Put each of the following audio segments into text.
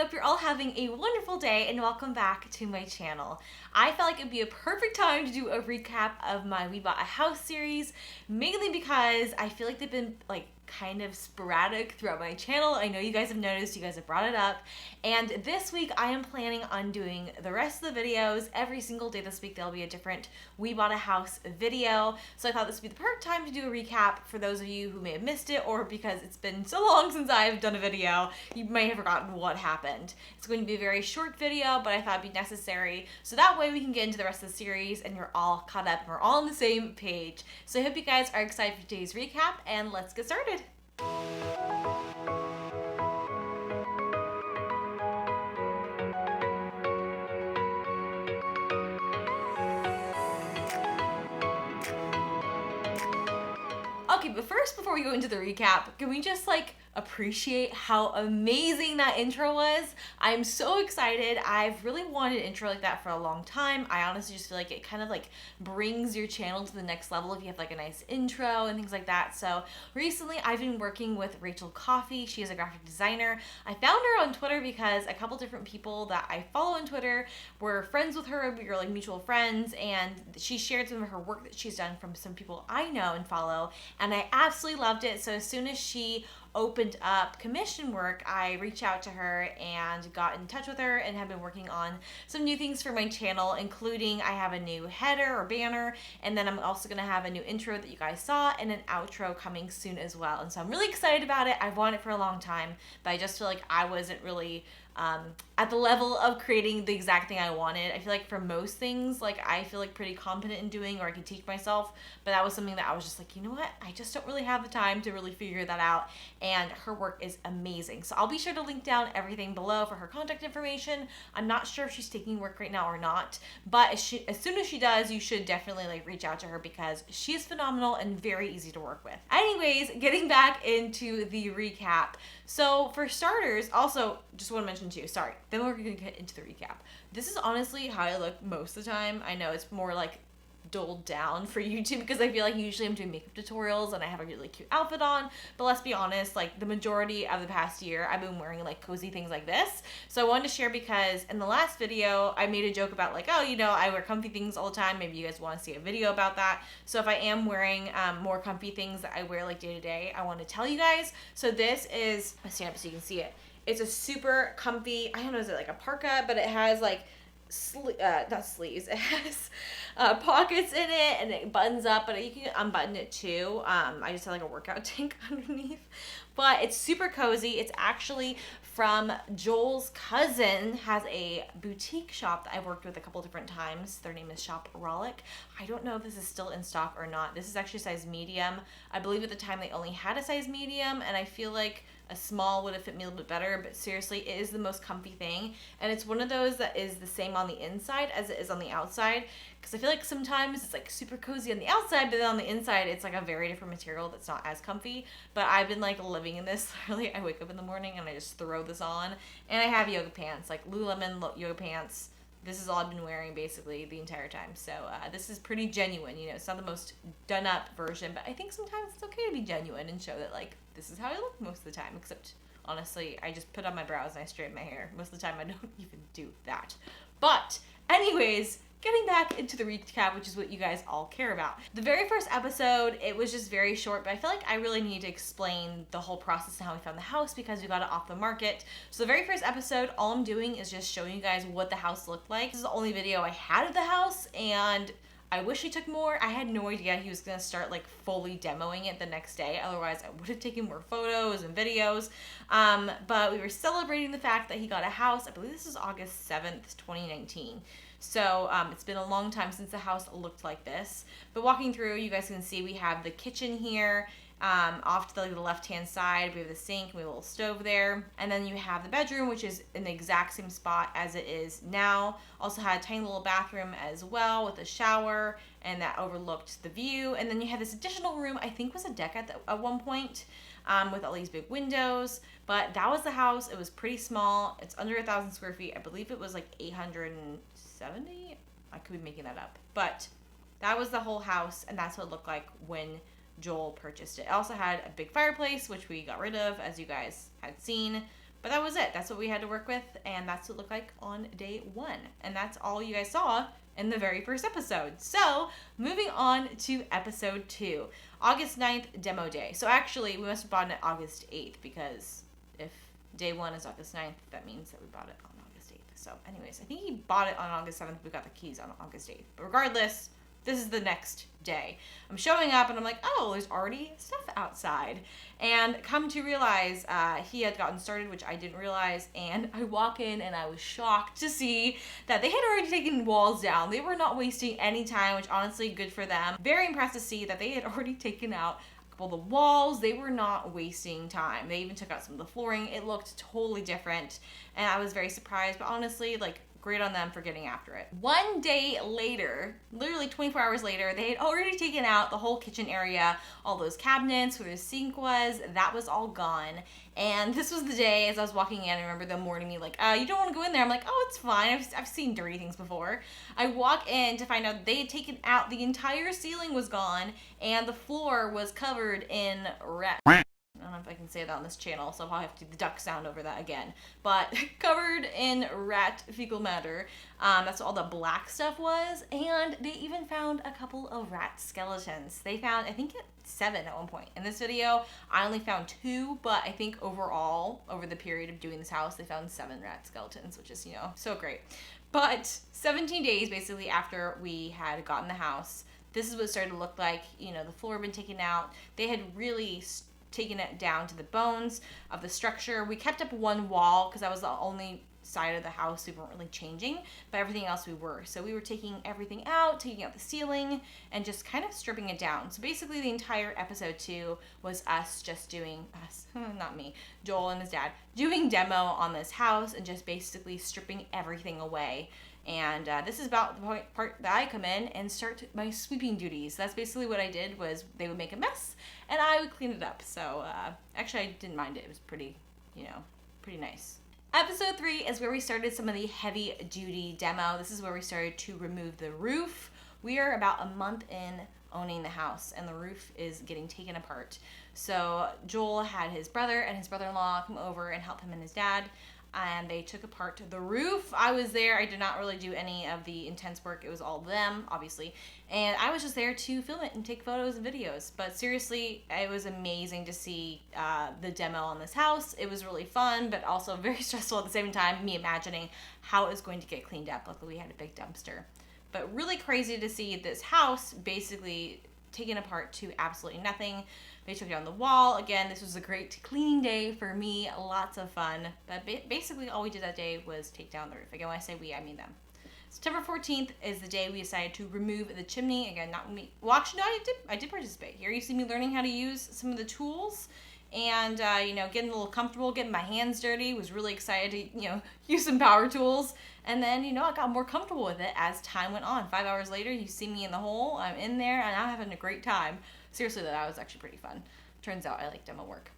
hope you're all having a wonderful day and welcome back to my channel. I felt like it'd be a perfect time to do a recap of my We Bought a House series, mainly because I feel like they've been kind of sporadic throughout my channel. I know you guys have noticed, you guys have brought it up, and this week I am planning on doing the rest of the videos. Every single day this week there'll be a different We Bought a House video, so I thought this would be the perfect time to do a recap for those of you who may have missed it, or because it's been so long since I've done a video, you may have forgotten what happened. It's going to be a very short video, but I thought it'd be necessary, so that way we can get into the rest of the series and you're all caught up and we're all on the same page. So I hope you guys are excited for today's recap, and let's get started. Okay, but first, before we go into the recap, can we just appreciate how amazing that intro was? I'm so excited. I've really wanted an intro like that for a long time. I honestly just feel like it kind of brings your channel to the next level if you have a nice intro and things like that. So recently I've been working with Rachel Coffey. She is a graphic designer. I found her on Twitter because a couple different people that I follow on Twitter were friends with her. We were mutual friends, and she shared some of her work that she's done from some people I know and follow, and I absolutely loved it. So as soon as she opened up commission work, I reached out to her and got in touch with her and have been working on some new things for my channel, including I have a new header or banner, and then I'm also going to have a new intro that you guys saw and an outro coming soon as well. And so I'm really excited about it. I've wanted it for a long time, but I just feel like I wasn't really at the level of creating the exact thing I wanted. I feel like for most things, I feel pretty competent in doing, or I could teach myself, but that was something that I was just you know what, I just don't really have the time to really figure that out, and her work is amazing. So I'll be sure to link down everything below for her contact information. I'm not sure if she's taking work right now or not, but as soon as she does, you should definitely reach out to her because she's phenomenal and very easy to work with. Anyways, getting back into the recap. So for starters, also just want to mention too, sorry, then we're going to get into the recap. This is honestly how I look most of the time. I know it's more doled down for YouTube because I feel usually I'm doing makeup tutorials and I have a really cute outfit on, but let's be honest, the majority of the past year I've been wearing cozy things like this. So I wanted to share because in the last video I made a joke about oh, I wear comfy things all the time. Maybe you guys want to see a video about that. So if I am wearing more comfy things that I wear day to day, I want to tell you guys. So this is, I'll stand up so you can see it. It's a super comfy, I don't know, is it a parka, but it has not sleeves, it has pockets in it, and it buttons up, but you can unbutton it too. I just have a workout tank underneath, but it's super cozy. It's actually from Joel's cousin, has a boutique shop that I've worked with a couple different times. Their name is Shop Rollick. I don't know if this is still in stock or not. This is actually size medium. I believe at the time they only had a size medium, and I feel like a small would have fit me a little bit better, but seriously, it is the most comfy thing. And it's one of those that is the same on the inside as it is on the outside. Because I feel sometimes it's super cozy on the outside, but then on the inside, it's a very different material that's not as comfy. But I've been living in this. Literally, I wake up in the morning and I just throw this on. And I have yoga pants, Lululemon yoga pants. This is all I've been wearing basically the entire time. So this is pretty genuine. It's not the most done up version, but I think sometimes it's okay to be genuine and show that this is how I look most of the time, except honestly, I just put on my brows and I straighten my hair. Most of the time I don't even do that. But anyways, getting back into the recap, which is what you guys all care about. The very first episode, it was just very short, but I feel I really need to explain the whole process and how we found the house because we got it off the market. So the very first episode, all I'm doing is just showing you guys what the house looked like. This is the only video I had of the house, and I wish he took more. I had no idea he was gonna start fully demoing it the next day. Otherwise, I would have taken more photos and videos. But we were celebrating the fact that he got a house. I believe this is August 7th, 2019. So it's been a long time since the house looked like this. But walking through, you guys can see we have the kitchen here. Off to the left-hand side, we have the sink, we have a little stove there. And then you have the bedroom, which is in the exact same spot as it is now. Also had a tiny little bathroom as well with a shower, and that overlooked the view. And then you have this additional room, I think was a deck at one point, with all these big windows. But that was the house. It was pretty small. It's under 1,000 square feet. I believe it was 870. I could be making that up. But that was the whole house, and that's what it looked like when Joel purchased it. It also had a big fireplace, which we got rid of, as you guys had seen. But that was it. That's what we had to work with, and that's what it looked like on day 1. And that's all you guys saw in the very first episode. So, moving on to episode 2, August 9th, demo day. So actually, we must have bought it August 8th, because if day 1 is August 9th, that means that we bought it on August 8th. So anyways, I think he bought it on August 7th. We got the keys on August 8th. But regardless, this is the next day. I'm showing up and I'm like, oh, there's already stuff outside. And come to realize he had gotten started, which I didn't realize. And I walk in and I was shocked to see that they had already taken walls down. They were not wasting any time, which honestly, good for them. Very impressed to see that they had already taken out a couple of the walls. They were not wasting time. They even took out some of the flooring. It looked totally different. And I was very surprised, but honestly, like, great on them for getting after it. One day later, literally 24 hours later, they had already taken out the whole kitchen area, all those cabinets where the sink was, that was all gone. And this was the day as I was walking in, I remember them warning me like, you don't want to go in there. I'm like, oh, it's fine. I've seen dirty things before. I walk in to find out they had taken out, the entire ceiling was gone, and the floor was covered in rat. I don't know if I can say that on this channel, so I'll probably have to do the duck sound over that again. But covered in rat fecal matter. That's what all the black stuff was. And they even found a couple of rat skeletons. They found, I think, 7 at one point. In this video, I only found 2, but I think overall, over the period of doing this house, they found 7 rat skeletons, which is, you know, so great. But 17 days, basically, after we had gotten the house, this is what it started to look like. You know, the floor had been taken out. They had really taken it down to the bones of the structure. We kept up one wall because that was the only side of the house we weren't really changing, but everything else we were. So we were taking everything out, taking out the ceiling, and just kind of stripping it down. So basically the entire episode 2 was us just doing, not me, Joel and his dad, doing demo on this house and just basically stripping everything away. And this is about the part that I come in and start my sweeping duties. That's basically what I did, was they would make a mess and I would clean it up. So actually I didn't mind it. It was pretty, you know, pretty nice. Episode 3 is where we started some of the heavy duty demo. This is where we started to remove the roof. We are about a month in owning the house and the roof is getting taken apart. So Joel had his brother and his brother-in-law come over and help him and his dad. And they took apart the roof. I was there. I did not really do any of the intense work. It was all them, obviously. And I was just there to film it and take photos and videos. But seriously, it was amazing to see the demo on this house. It was really fun, but also very stressful at the same time, me imagining how it was going to get cleaned up. Luckily, we had a big dumpster. But really crazy to see this house basically taken apart to absolutely nothing. They took down the wall. Again, this was a great cleaning day for me. Lots of fun. But basically all we did that day was take down the roof. Again, when I say we, I mean them. September 14th is the day we decided to remove the chimney. Again, not me. Well, actually, no, I did participate. Here you see me learning how to use some of the tools. And, you know, getting a little comfortable, getting my hands dirty. Was really excited to, you know, use some power tools. And then, you know, I got more comfortable with it as time went on. 5 hours later, you see me in the hole. I'm in there, and I'm having a great time. Seriously, that was actually pretty fun. Turns out I like demo work.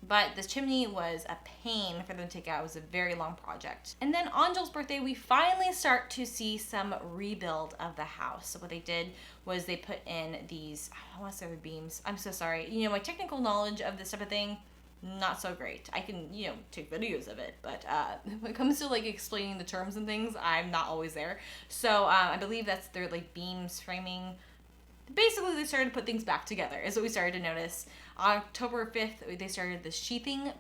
But this chimney was a pain for them to take out. It was a very long project. And then on Joel's birthday, we finally start to see some rebuild of the house. So what they did was they put in these, I want to say they're beams. I'm so sorry. You know, my technical knowledge of this type of thing, not so great. I can, you know, take videos of it, but when it comes to like explaining the terms and things, I'm not always there. So I believe that's their like beams, framing. Basically, they started to put things back together, is what we started to notice. On October 5th, they started the sheathing,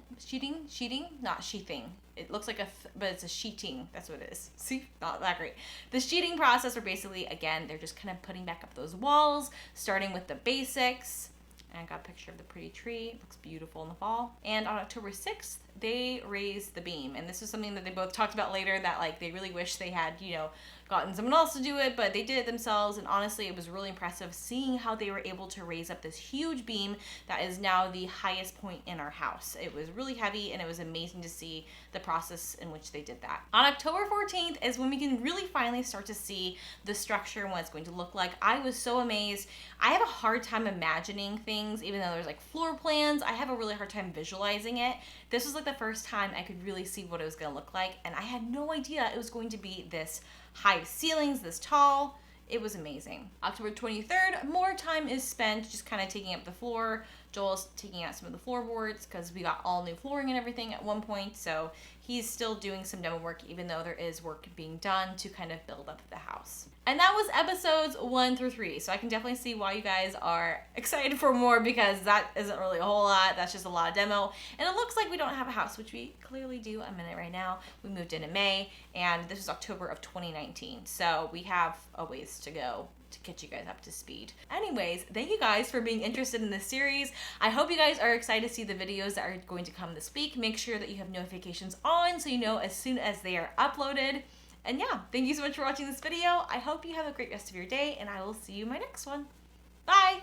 not sheathing. It looks like but it's a sheeting. That's what it is. See, not that great. The sheeting process, where basically, again, they're just kind of putting back up those walls, starting with the basics. And I got a picture of the pretty tree. It looks beautiful in the fall. And on October 6th, they raised the beam. And this is something that they both talked about later, that like they really wish they had, you know, gotten someone else to do it, but they did it themselves. And honestly, it was really impressive seeing how they were able to raise up this huge beam that is now the highest point in our house. It was really heavy, and it was amazing to see the process in which they did that. On October 14th is when we can really finally start to see the structure and what it's going to look like. I was so amazed. I have a hard time imagining things, even though there's like floor plans. I have a really hard time visualizing it. This was like the first time I could really see what it was going to look like, and I had no idea it was going to be this high ceilings, this tall. It was amazing. October 23rd, more time is spent just kind of taking up the floor, Joel's taking out some of the floorboards because we got all new flooring and everything at one point. So he's still doing some demo work, even though there is work being done to kind of build up the house. And that was episodes 1 through 3. So I can definitely see why you guys are excited for more, because that isn't really a whole lot. That's just a lot of demo. And it looks like we don't have a house, which we clearly do. I'm in it right now. We moved in May, and this is October of 2019. So we have a ways to go to get you guys up to speed. Anyways, thank you guys for being interested in this series. I hope you guys are excited to see the videos that are going to come this week. Make sure that you have notifications on so you know as soon as they are uploaded. And yeah, thank you so much for watching this video. I hope you have a great rest of your day, and I will see you in my next one. Bye!